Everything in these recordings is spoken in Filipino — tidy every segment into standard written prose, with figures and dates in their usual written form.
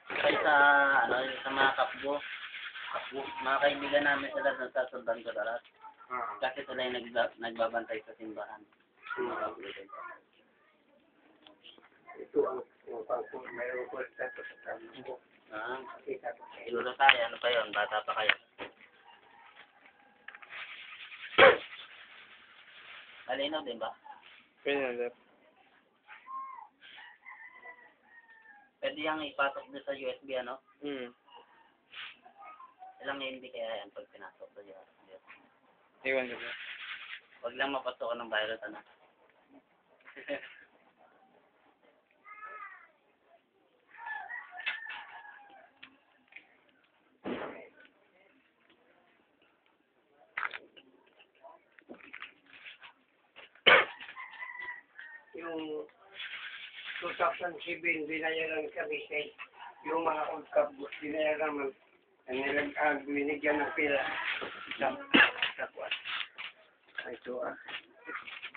Kaya sa, sa mga kapgo, mga kaibigan namin sila nagsasundan ko lahat. Kasi sila yung nagbabantay sa simbahan. Mga kapgo din. Ito ang mayroon ko sa kamo. Siguro tayo, ano pa yun? Bata pa kayo. Malinaw din ba? Pwede na, sir. Pwede yung ipasok doon sa USB, ano? Ilang hindi kaya yan pag pinasok sa USB. Iwan ko, sir. Huwag lang mapasokan ng virus, ano? Yung 2007, binayaran kami sa yung mga old cabos, binayaran man, binigyan ng pila sa kuwan. Ito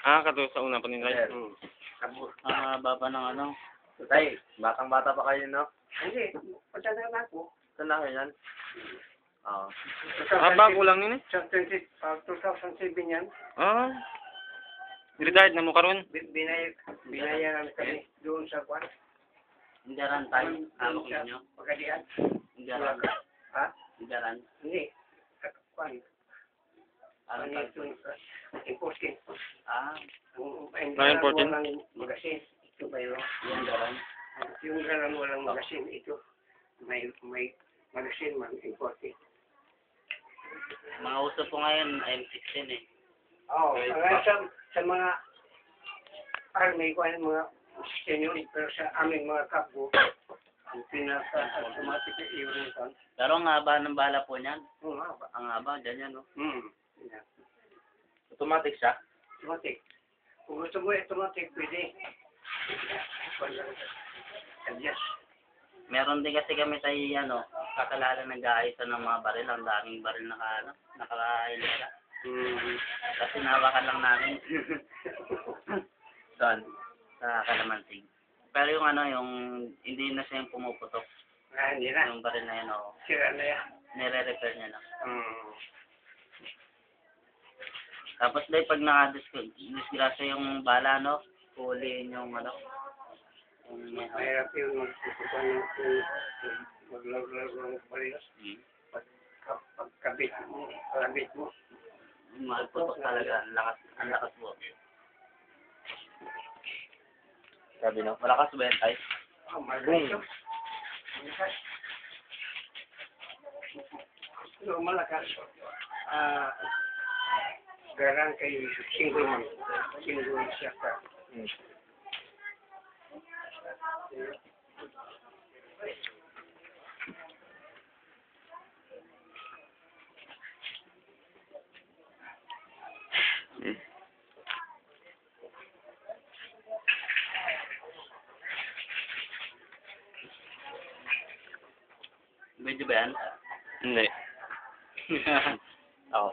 Katuwa sa una pa nila. Cabos. Ang baba ng ano? Tay, batang-bata pa kayo, no? Hindi, patanda na ako. Saan na kayo yan? Oo. 2007 Bago lang yun, eh. 2007 yan. Retired na mo karon. Binayaran kami doon sa kuwan. Indaran tayo. Hawak ninyo. Pagkadian. Indaran. Ha? Indaran. Hindi. Kuwan. Anong Ano tawag? ito? Imposting. Ang important. Walang magasin. Ito ba yun? Indaran. Yung galang walang magasin, ito. May magasin man, importing. Mga uso po ngayon, M16 eh. Oo. Sa mga army ko ay mga senior, pero sa aming mga kapgo, ang pinaka-automatic na iyon ito. Pero ang haba ng bala po niyan. Oo nga ba? Ang haba, ganyan, no? Yeah. Automatic siya? Automatic. Kung gusto mo automatic, pwede. Adjust. Meron din kasi kami tayo, kakalala nag-aayos ng mga baril. Ang daming baril nakahilala. Kasi nawakan lang namin. Doon, sa Kalamantig. Pero yung hindi na siya yung pumuputok. Hindi na. Yung baril na yun, Sira na yan. nire-repair niya lang. Tapos dahil pag nakadisgrasya yung bala, huliin yung Mahirap yung maglaro ng parilas. Pagkabit mo. Magputok talaga. Ang lakas po. Sabi no? Malakas ba yan, Tay? Malakas. Malakas. Garang kayo single man. Single siya ka. Medyo ba yan? Hindi. Ako.